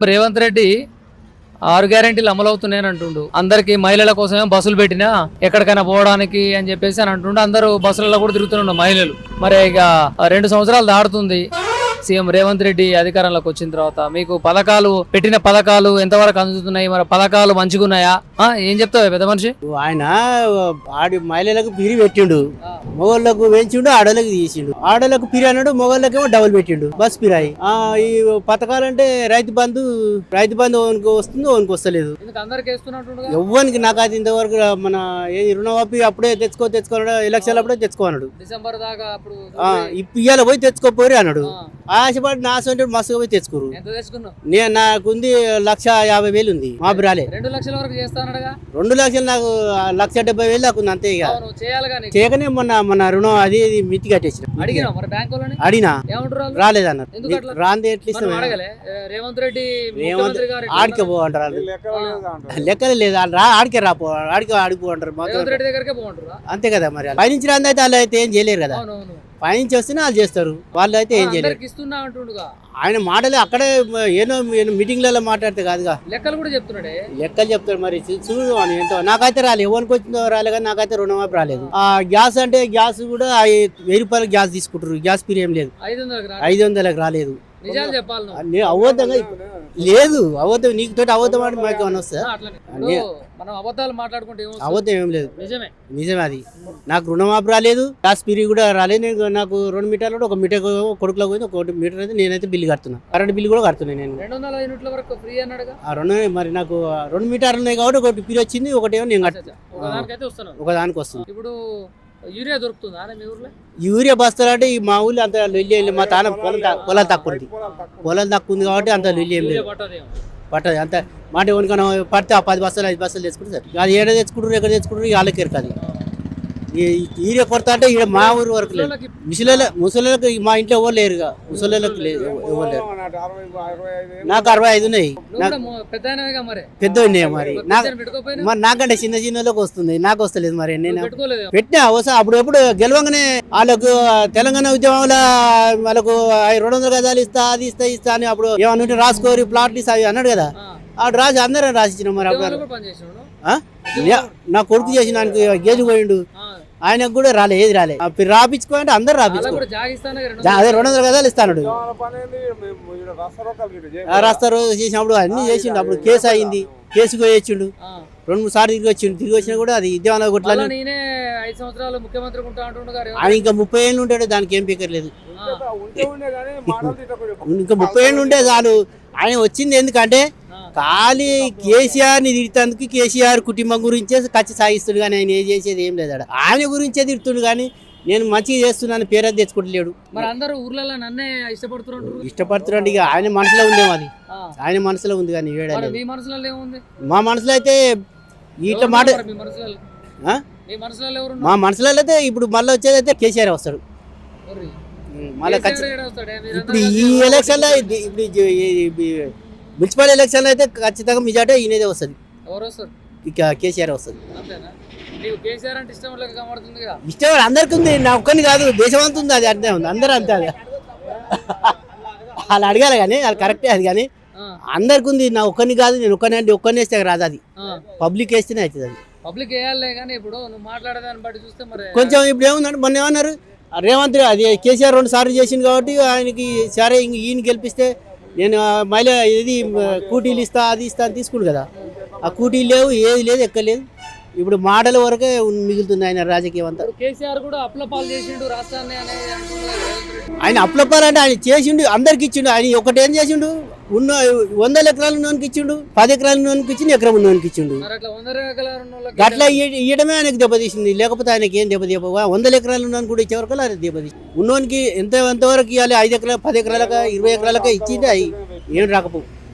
రేవంత్ రెడ్డి 6 గ్యారెంటీలు అమలవుతున్నాయని అంటుండు. అందరికి మహిళల కోసమే బస్సులు పెట్టినా ఎక్కడికైనా పోవడానికి అని చెప్పేసి అని అంటుండు. అందరూ బస్సులలో కూడా తిరుగుతున్నారు మహిళలు. మరి ఇక 2 సంవత్సరాలు దాటుతుంది సీఎం రేవంత్ రెడ్డి అధికారంలోకి వచ్చిన తర్వాత. మీకు పెట్టిన పథకాలు ఎంతవరకు అందుతున్నాయి? మరి పథకాలు మంచిగున్నాయా? ఏం చెప్తావు పెద్ద మనిషి? ఆయన ఆడి మహిళలకు పిరి పెట్టిండు, మొగోళ్ళకు పెంచిండు, ఆడోళ్ళకి తీసిండు. ఆడోళ్ళకు పిరి అన్నాడు, మొగోళ్ళకేమో డబుల్ పెట్టిండు బస్ పిరాయి. ఈ పథకాలంటే రైతు బంధు ఓనికి వస్తుంది, ఓనికి వస్తలేదు. ఎవ్వరికి నాకు అది ఇంతవరకు మన రుణమాఫీ అప్పుడే తెచ్చుకోన్నాడు, ఎలక్షన్ అప్పుడే తెచ్చుకోన్నాడు. డిసెంబర్ దాకా ఇవాళ పోయి తెచ్చుకోపోయి అన్నాడు. ఆశపడి నా సొంత మస్తుగా పోయి తెచ్చుకోరు. నాకుంది 1,50,000 ఉంది, మా రాలే. 2 లక్షల వరకు చేస్తానడగా. 2 లక్షలు నాకు 1,70,000 నాకు అంతే. ఇక చేయకనే మొన్న రుణం అది మితి కట్టేసిన. అడిగినా రాలేదన్నారు. రాంది ఎట్లా ఇస్తాం? రేవంత్ రెడ్డి ఆడికే పో అంటారు, లెక్కలే లేదు. ఆడికే రాపో, ఆడిపో అంటారు. అంతే కదా మరి. పైనుంచి రాంది అయితే వాళ్ళు అయితే ఏం చేయలేరు కదా. పైనుంచి వస్తేనే వాళ్ళు చేస్తారు, వాళ్ళు అయితే ఏం చేయలేరు. ఆయన మాటలే అక్కడే ఏనో మీటింగ్లలో మాట్లాడితే కాదుగా, లెక్కలు కూడా చెప్తున్నాడే. లెక్కలు చెప్తాడు. మరి చూడు ఎంతో. నాకైతే రాలేదు, ఎవరికి వచ్చిందో రాలే, కానీ నాకైతే రుణమాఫీ రాలేదు. గ్యాస్ అంటే గ్యాస్ కూడా 1000 రూపాయలు గ్యాస్ తీసుకుంటారు, గ్యాస్ పిరి ఏం లేదు. 500లకు రాలేదు. అవద్దం లేదు, అవద్దం నీకు తోటి అవద్దం అంటే మాకు ఏమన్నా వస్తా? అవద్దం ఏం లేదు, నిజమే అది. నాకు రుణమాఫీ రాలేదు, గ్యాస్ పిరి కూడా రాలేదు. నేను నాకు 2 మీటర్లు, 1 మీటర్ కొడుకులో పోయింది, 1 మీటర్ అయితే నేనైతే బిల్లు కడుతున్నా, కరెంట్ బిల్లు కూడా కడుతున్నాను నేను. 200 యూనిట్ల వరకు ఫ్రీ అన్నాడు. మరి నాకు 2 మీటర్లు ఉన్నాయి కాబట్టి 1 పిరి వచ్చింది, ఒకటేమో నేను ఒకదానికి వస్తుంది. ఇప్పుడు యూరియా దొరుకుతుందా మీ ఊర్లో? యూరియా బస్తాలు అంటే మా ఊళ్ళో అంత లొల్లి. మా తాన పొలం తక్కువ ఉంది, కాబట్టి అంత లొల్లి ఏం లేదు, పట్టదు అంత మాట. ఎవరికైనా పడితే 10 బస్తాలు 5 బస్తాలు తెచ్చుకుంటారు సార్. అది ఏడ తెచ్చుకుంటారు, ఎక్కడ తెచ్చుకుంటారు, వాళ్ళకి ఎరకాలి. యూరియా కొరత అంటే ఇక్కడ మా ఊరు వరకు లేదు. ముసలిలకు మా ఇంట్లో ఎవరు లేరుగా, ముసలిలకు లేదు, ఎవరు లేరు. నాకు 65 ఉన్నాయి, పెద్ద ఉన్నాయి. మరి నాకంటే చిన్నలోకి వస్తుంది, నాకు వస్తలేదు. మరి నేను పెట్టినా అప్పుడు ఎప్పుడు గెలవంగానే వాళ్ళకు తెలంగాణ ఉద్యమంలో వాళ్ళకు 200 గజాలు ఇస్తా, అది ఇస్తా అని అప్పుడు ఏమన్నా రాసుకోరి ప్లాట్లు ఇస్తా అన్నాడు కదా. అప్పుడు రాసి అందరం రాసిచ్చినాం. మరి నా కొడుకు చేసిన గేజు పోయిండు, ఆయనకు కూడా రాలే, ఏది రాలే. రాపించుకోవాలంటే అందరు రాపించుకో. అదే 200 గజాలు ఇస్తాడు. రాస్తా రోజు చేసినప్పుడు అన్ని చేసిండు. అప్పుడు కేసు అయింది, కేసుకు వచ్చిండు. 2-3 సార్లు తిరిగి వచ్చినా కూడా అది ఉద్యమాలు కొట్టాలి. ఆయన ఇంకా 30 ఏళ్ళు ఉంటాడు, దానికి ఏం పీకర్లేదు. ఇంకా 30 ఏళ్ళు ఉంటే చాలు. ఆయన వచ్చింది ఎందుకంటే ఖాళీ కేసీఆర్ని తిడుతందుకు, కేసీఆర్ కుటుంబం గురించే ఖర్చు సాగిస్తుడు, కానీ ఆయన ఏం చేసేది ఏం లేదు. ఆయన గురించే తిడుతుడు, కానీ నేను మంచిగా చేస్తున్నాను పేరు తెచ్చుకోవట్లేడు. మరి అందరూ ఊర్లలో నన్నే ఇష్టపడుతున్నాడు. ఇక ఆయన మనసులో ఉందేమో, అది ఆయన మనసులో ఉంది. కానీ మా మనసులో అయితే ఇట్లా మాట, మా మనసులో అయితే ఇప్పుడు మళ్ళీ వచ్చేది అయితే కేసీఆర్ వస్తాడు. మళ్ళీ ఇప్పుడు ఈ ఎలక్షన్లో, ఇప్పుడు మున్సిపల్ ఎలక్షన్ అయితే ఖచ్చితంగా మెజార్టీ ఈయనదే వస్తుంది. ఇక కేసీఆర్ వస్తుంది. ఇష్టం అందరికి ఉంది, నా ఒక్కని కాదు, దేశం అంతా ఉంది. అది అర్థం ఉంది, అందరూ అంతే. అది వాళ్ళు అడగాలి కానీ అది కరెక్టే. అది కానీ అందరికి ఉంది, నా ఒక్కని కాదు, నేను ఒక్కని అంటే ఒక్కని వేస్తే రాదు. అది పబ్లిక్ వేస్తేనే అవుతుంది. అది పబ్లిక్ వేయాలి. కానీ ఇప్పుడు నువ్వు మాట్లాడేదాన్ని బట్టి చూస్తే మరి కొంచెం ఇప్పుడు ఏముందంటే మొన్న ఏమన్నారు, రేవంత్ అది కేసీఆర్ 2 సార్లు చేసింది కాబట్టి ఆయనకి సరే ఈయన గెలిపిస్తే నేను మళ్ళీ ఇది కూటీలు ఇస్తా, అది ఇస్తా అని తీసుకుడు కదా. ఆ కూటీలు లేవు, ఏది లేదు, ఎక్కలేదు. ఇప్పుడు మాటల వరకే మిగులుతుంది ఆయన రాజకీయం అంతా. కేసీఆర్ కూడా అప్లపాలు చేసిండు రాష్ట్రాన్ని. ఆయన అప్లపాలు అంటే ఆయన చేసిండు, అందరికి ఇచ్చిండు. ఆయన ఒకటేం చేసిండు, ఉన్న 100 ఎకరాలు ఉన్నోనికి ఇచ్చిండు, 10 ఎకరాలు ఉన్నోనికి ఇచ్చిండు, ఎకరం ఉన్నోనికి ఇచ్చిండు. అట్లా ఇవ్వడమే ఆయనకు దెబ్బతీసింది. లేకపోతే ఆయనకి ఏం దెబ్బతీయ 100 ఎకరాలు ఉన్నోనికి కూడా ఇచ్చేవరకు ఆయన దెబ్బతీసింది. ఉన్నోనికి ఎంతవరకు ఇవ్వాలి? 5 ఎకరాలు, 10 ఎకరాలక, 20 ఎకరాలక ఇచ్చింది. అవి ఏం రాకపోవు.